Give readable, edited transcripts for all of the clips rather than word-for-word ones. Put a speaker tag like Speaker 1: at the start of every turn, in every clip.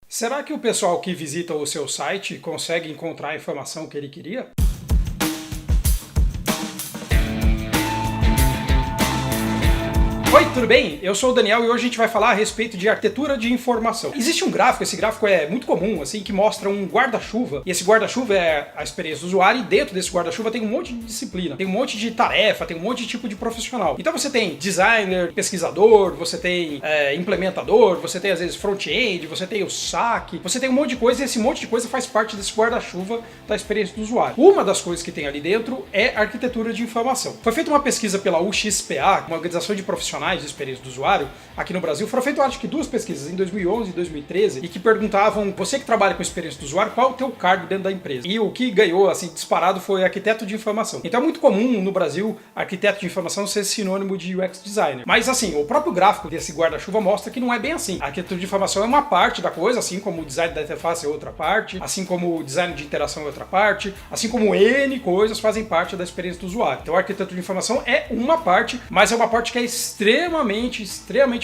Speaker 1: Será que o pessoal que visita o seu site consegue encontrar a informação que ele queria? Oi, tudo bem? Eu sou o Daniel e hoje a gente vai falar a respeito de arquitetura de informação. Existe um gráfico, esse gráfico é muito comum, assim, que mostra um guarda-chuva, e esse guarda-chuva é a experiência do usuário, e dentro desse guarda-chuva tem um monte de disciplina, tem um monte de tarefa, tem um monte de tipo de profissional. Então você tem designer, pesquisador, você tem implementador, você tem às vezes front-end, você tem o saque, você tem um monte de coisa, e esse monte de coisa faz parte desse guarda-chuva da experiência do usuário. Uma das coisas que tem ali dentro é arquitetura de informação. Foi feita uma pesquisa pela UXPA, uma organização de profissionais de experiência do usuário, aqui no Brasil. Foram feitas, acho que, duas pesquisas, em 2011 e 2013, e que perguntavam, você que trabalha com experiência do usuário, qual é o teu cargo dentro da empresa? E o que ganhou, assim, disparado foi arquiteto de informação. Então é muito comum no Brasil, arquiteto de informação ser sinônimo de UX designer. Mas, assim, o próprio gráfico desse guarda-chuva mostra que não é bem assim. A arquitetura de informação é uma parte da coisa, assim como o design da interface é outra parte, assim como o design de interação é outra parte, assim como N coisas fazem parte da experiência do usuário. Então a arquitetura de informação é uma parte, mas é uma parte que é extremamente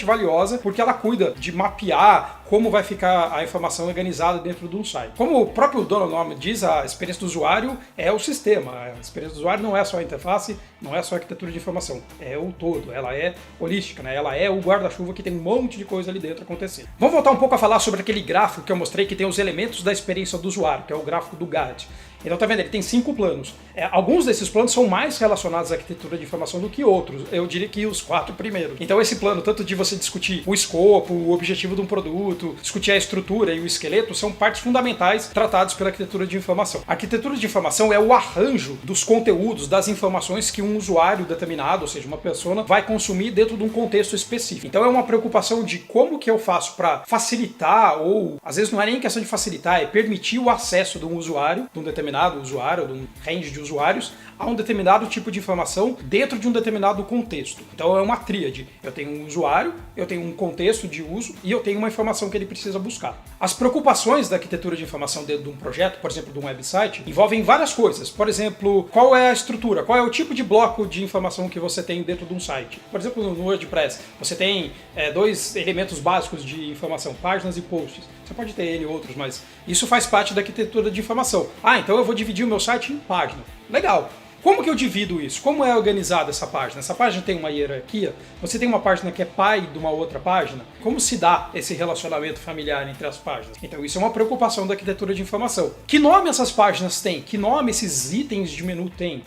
Speaker 1: valiosa, porque ela cuida de mapear como vai ficar a informação organizada dentro de um site. Como o próprio dono do nome diz, a experiência do usuário é o sistema. A experiência do usuário não é só a interface, não é só a arquitetura de informação, é o todo, ela é holística, né? Ela é o guarda-chuva que tem um monte de coisa ali dentro acontecendo. Vamos voltar um pouco a falar sobre aquele gráfico que eu mostrei que tem os elementos da experiência do usuário, que é o gráfico do Gantt. Então tá vendo, ele tem 5 planos. Alguns desses planos são mais relacionados à arquitetura de informação do que outros. Eu diria que os 4 primeiros. Então esse plano, tanto de você discutir o escopo, o objetivo de um produto, discutir a estrutura e o esqueleto, são partes fundamentais tratadas pela arquitetura de informação. A arquitetura de informação é o arranjo dos conteúdos, das informações que um usuário determinado, ou seja, uma persona, vai consumir dentro de um contexto específico. Então é uma preocupação de como que eu faço para facilitar, ou às vezes não é nem questão de facilitar, é permitir o acesso de um usuário, de um determinado usuário, de um range de usuários, a um determinado tipo de informação dentro de um determinado contexto. Então é uma tríade. Eu tenho um usuário, eu tenho um contexto de uso e eu tenho uma informação que ele precisa buscar. As preocupações da arquitetura de informação dentro de um projeto, por exemplo, de um website, envolvem várias coisas. Por exemplo, qual é a estrutura, qual é o tipo de bloco de informação que você tem dentro de um site. Por exemplo, no WordPress, você tem 2 elementos básicos de informação, páginas e posts. Você pode ter N outros, mas isso faz parte da arquitetura de informação. Então eu vou dividir o meu site em páginas. Legal. Como que eu divido isso? Como é organizada essa página? Essa página tem uma hierarquia? Você tem uma página que é pai de uma outra página? Como se dá esse relacionamento familiar entre as páginas? Então isso é uma preocupação da arquitetura de informação. Que nome essas páginas têm? Que nome esses itens de menu têm?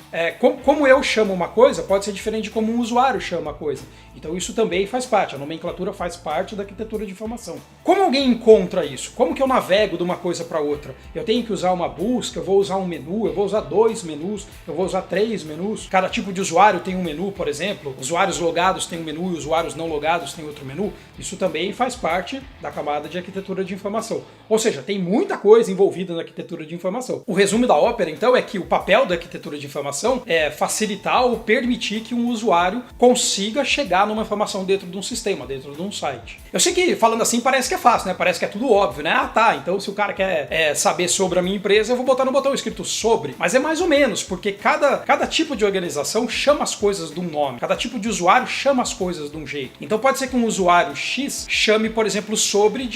Speaker 1: Como eu chamo uma coisa pode ser diferente de como um usuário chama a coisa. Então isso também faz parte, a nomenclatura faz parte da arquitetura de informação. Como alguém encontra isso? Como que eu navego de uma coisa para outra? Eu tenho que usar uma busca, eu vou usar um menu, eu vou usar 2 menus, eu vou usar 3 menus. Cada tipo de usuário tem um menu, por exemplo. Usuários logados têm um menu e usuários não logados têm outro menu. Isso também faz parte da camada de arquitetura de informação. Ou seja, tem muita coisa envolvida na arquitetura de informação. O resumo da ópera, então, é que o papel da arquitetura de informação é facilitar ou permitir que um usuário consiga chegar numa informação dentro de um sistema, dentro de um site. Eu sei que falando assim parece que é fácil, né? Parece que é tudo óbvio, né? Então se o cara quer saber sobre a minha empresa, eu vou botar no botão escrito sobre. Mas é mais ou menos, porque cada tipo de organização chama as coisas de um nome. Cada tipo de usuário chama as coisas de um jeito. Então pode ser que um usuário X chame, por exemplo, sobre.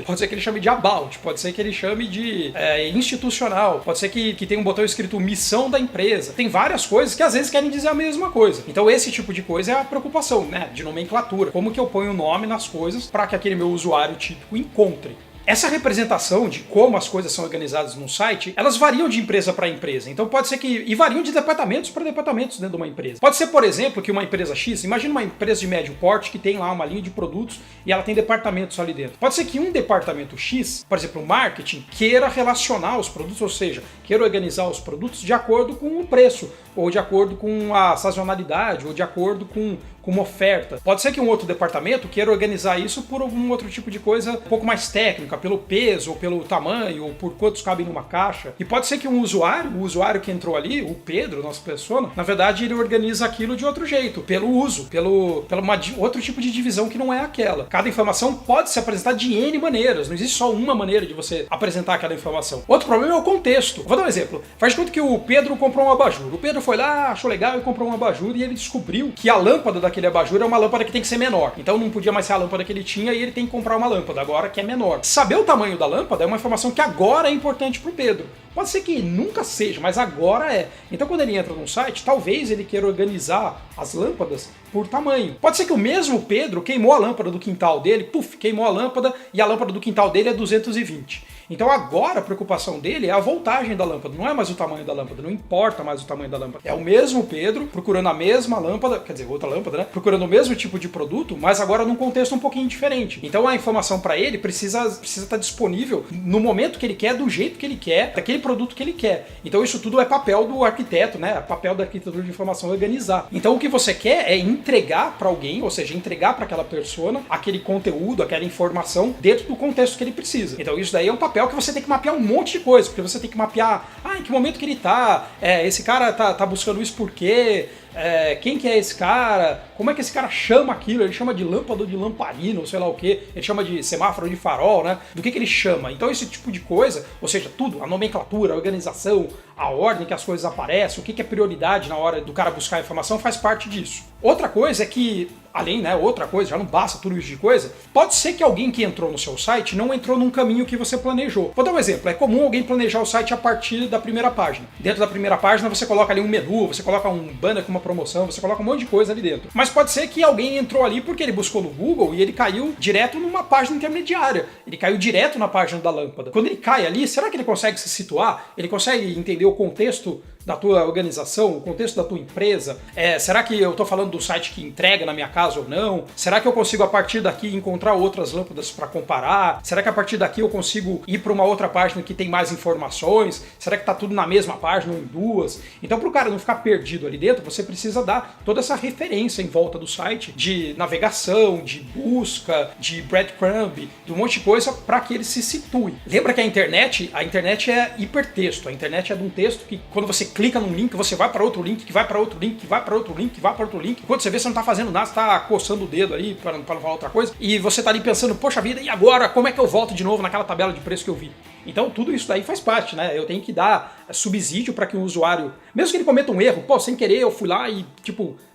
Speaker 1: Pode ser que ele chame de about, pode ser que ele chame de institucional, pode ser que tenha um botão escrito missão da empresa. Tem várias coisas que às vezes querem dizer a mesma coisa. Então esse tipo de coisa é a preocupação, né? De nomenclatura. Como que eu ponho o nome nas coisas para que aquele meu usuário típico encontre. Essa representação de como as coisas são organizadas num site, elas variam de empresa para empresa. Então pode ser e variam de departamentos para departamentos dentro de uma empresa. Pode ser, por exemplo, que uma empresa X, imagina uma empresa de médio porte que tem lá uma linha de produtos e ela tem departamentos ali dentro. Pode ser que um departamento X, por exemplo, o marketing, queira relacionar os produtos, ou seja, queira organizar os produtos de acordo com o preço, ou de acordo com a sazonalidade, ou de acordo com uma oferta. Pode ser que um outro departamento queira organizar isso por algum outro tipo de coisa um pouco mais técnica, pelo peso, ou pelo tamanho, ou por quantos cabem numa caixa. E pode ser que o usuário que entrou ali, o Pedro, nossa persona, na verdade ele organiza aquilo de outro jeito, pelo uso, pelo outro tipo de divisão que não é aquela. Cada informação pode se apresentar de N maneiras, não existe só uma maneira de você apresentar aquela informação. Outro problema é o contexto. Vou dar um exemplo. Faz de conta que o Pedro comprou um abajur. O Pedro foi lá, achou legal e comprou um abajur e ele descobriu que a lâmpada daquele abajur é uma lâmpada que tem que ser menor. Então não podia mais ser a lâmpada que ele tinha e ele tem que comprar uma lâmpada agora que é menor. Saber o tamanho da lâmpada é uma informação que agora é importante pro Pedro. Pode ser que nunca seja, mas agora é. Então quando ele entra num site, talvez ele queira organizar as lâmpadas por tamanho. Pode ser que o mesmo Pedro queimou a lâmpada do quintal dele, queimou a lâmpada e a lâmpada do quintal dele é 220. Então agora a preocupação dele é a voltagem da lâmpada, não é mais o tamanho da lâmpada, não importa mais o tamanho da lâmpada. É o mesmo Pedro procurando a mesma lâmpada, quer dizer, outra lâmpada, né? Procurando o mesmo tipo de produto, mas agora num contexto um pouquinho diferente. Então a informação para ele precisa estar disponível no momento que ele quer, do jeito que ele quer, daquele produto que ele quer. Então isso tudo é papel do arquiteto, né? É papel da arquitetura de informação organizar. Então o que você quer é entregar para alguém, ou seja, entregar para aquela persona aquele conteúdo, aquela informação dentro do contexto que ele precisa. Então isso daí é um papel que você tem que mapear um monte de coisa, porque você tem que mapear, em que momento que ele tá, esse cara tá buscando isso por quê, quem que é esse cara, como é que esse cara chama aquilo, ele chama de lâmpada ou de lamparina, ou sei lá o que, ele chama de semáforo de farol, né, do que ele chama. Então esse tipo de coisa, ou seja, tudo, a nomenclatura, a organização, a ordem que as coisas aparecem, o que é prioridade na hora do cara buscar a informação, faz parte disso. Outra coisa é que, além, né, outra coisa, já não basta tudo isso de coisa, pode ser que alguém que entrou no seu site não entrou num caminho que você planejou. Vou dar um exemplo, é comum alguém planejar o site a partir da primeira página. Dentro da primeira página você coloca ali um menu, você coloca um banner com uma promoção, você coloca um monte de coisa ali dentro. Mas pode ser que alguém entrou ali porque ele buscou no Google e ele caiu direto numa página intermediária. Ele caiu direto na página da lâmpada. Quando ele cai ali, será que ele consegue se situar? Ele consegue entender o contexto da tua organização, o contexto da tua empresa? Será que eu estou falando do site que entrega na minha casa ou não? Será que eu consigo a partir daqui encontrar outras lâmpadas para comparar? Será que a partir daqui eu consigo ir para uma outra página que tem mais informações? Será que está tudo na mesma página ou em duas? Então para o cara não ficar perdido ali dentro, você precisa dar toda essa referência em volta do site de navegação, de busca, de breadcrumb, de um monte de coisa para que ele se situe. Lembra que a internet é hipertexto, a internet é de um texto que quando você clica num link, você vai para outro link, que vai para outro link, que vai para outro link, que vai para outro link. Quando você vê, você não tá fazendo nada, você tá coçando o dedo aí para não falar outra coisa. E você tá ali pensando, poxa vida, e agora? Como é que eu volto de novo naquela tabela de preço que eu vi? Então tudo isso daí faz parte, né? Eu tenho que dar subsídio para que o usuário, mesmo que ele cometa um erro, sem querer eu fui lá e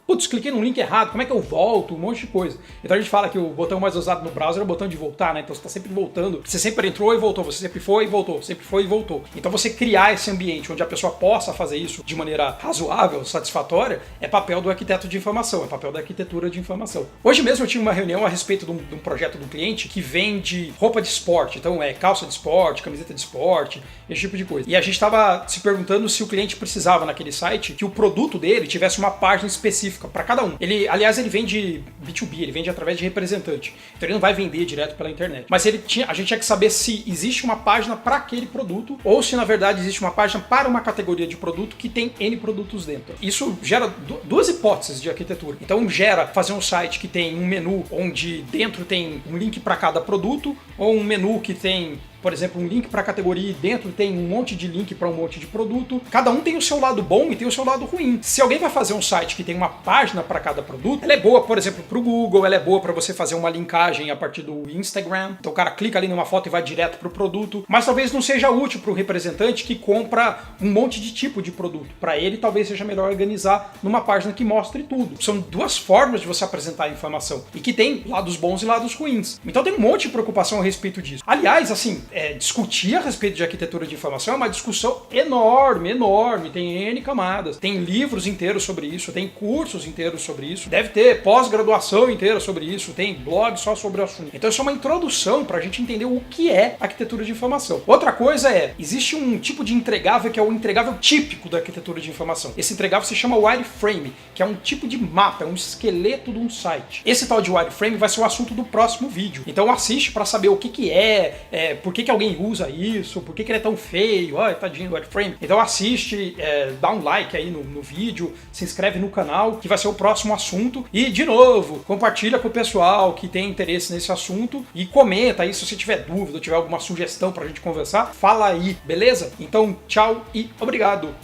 Speaker 1: putz, cliquei num link errado, como é que eu volto? Um monte de coisa. Então a gente fala que o botão mais usado no browser é o botão de voltar, né? Então você está sempre voltando. Você sempre entrou e voltou, você sempre foi e voltou, sempre foi e voltou. Então você criar esse ambiente onde a pessoa possa fazer isso de maneira razoável, satisfatória, é papel do arquiteto de informação, é papel da arquitetura de informação. Hoje mesmo eu tive uma reunião a respeito de um projeto do cliente que vende roupa de esporte. Então calça de esporte, camiseta de esporte, esse tipo de coisa. E a gente estava se perguntando se o cliente precisava naquele site que o produto dele tivesse uma página específica para cada um. Aliás, ele vende B2B, ele vende através de representante. Então ele não vai vender direto pela internet. Mas a gente tinha que saber se existe uma página para aquele produto ou se na verdade existe uma página para uma categoria de produto que tem N produtos dentro. Isso gera duas hipóteses de arquitetura. Então gera fazer um site que tem um menu onde dentro tem um link para cada produto ou um menu que tem, por exemplo, um link para a categoria e dentro tem um monte de link para um monte de produto. Cada um tem o seu lado bom e tem o seu lado ruim. Se alguém vai fazer um site que tem uma página para cada produto, ela é boa, por exemplo, para o Google, ela é boa para você fazer uma linkagem a partir do Instagram. Então o cara clica ali numa foto e vai direto para o produto. Mas talvez não seja útil para o representante que compra um monte de tipo de produto. Para ele, talvez seja melhor organizar numa página que mostre tudo. São duas formas de você apresentar a informação e que tem lados bons e lados ruins. Então tem um monte de preocupação a respeito disso. Aliás, assim, discutir a respeito de arquitetura de informação é uma discussão enorme, tem N camadas, tem livros inteiros sobre isso, tem cursos inteiros sobre isso, deve ter pós-graduação inteira sobre isso, tem blog só sobre o assunto. Então isso é uma introdução para a gente entender o que é arquitetura de informação. Outra coisa existe um tipo de entregável que é o entregável típico da arquitetura de informação. Esse entregável se chama wireframe, que é um tipo de mapa, é um esqueleto de um site. Esse tal de wireframe vai ser o assunto do próximo vídeo. Então assiste para saber o que por que alguém usa isso, por que ele é tão feio, tadinho do wireframe. Então assiste, dá um like aí no vídeo, se inscreve no canal, que vai ser o próximo assunto. E, de novo, compartilha com o pessoal que tem interesse nesse assunto e comenta aí se você tiver dúvida, tiver alguma sugestão pra gente conversar, fala aí, beleza? Então, tchau e obrigado!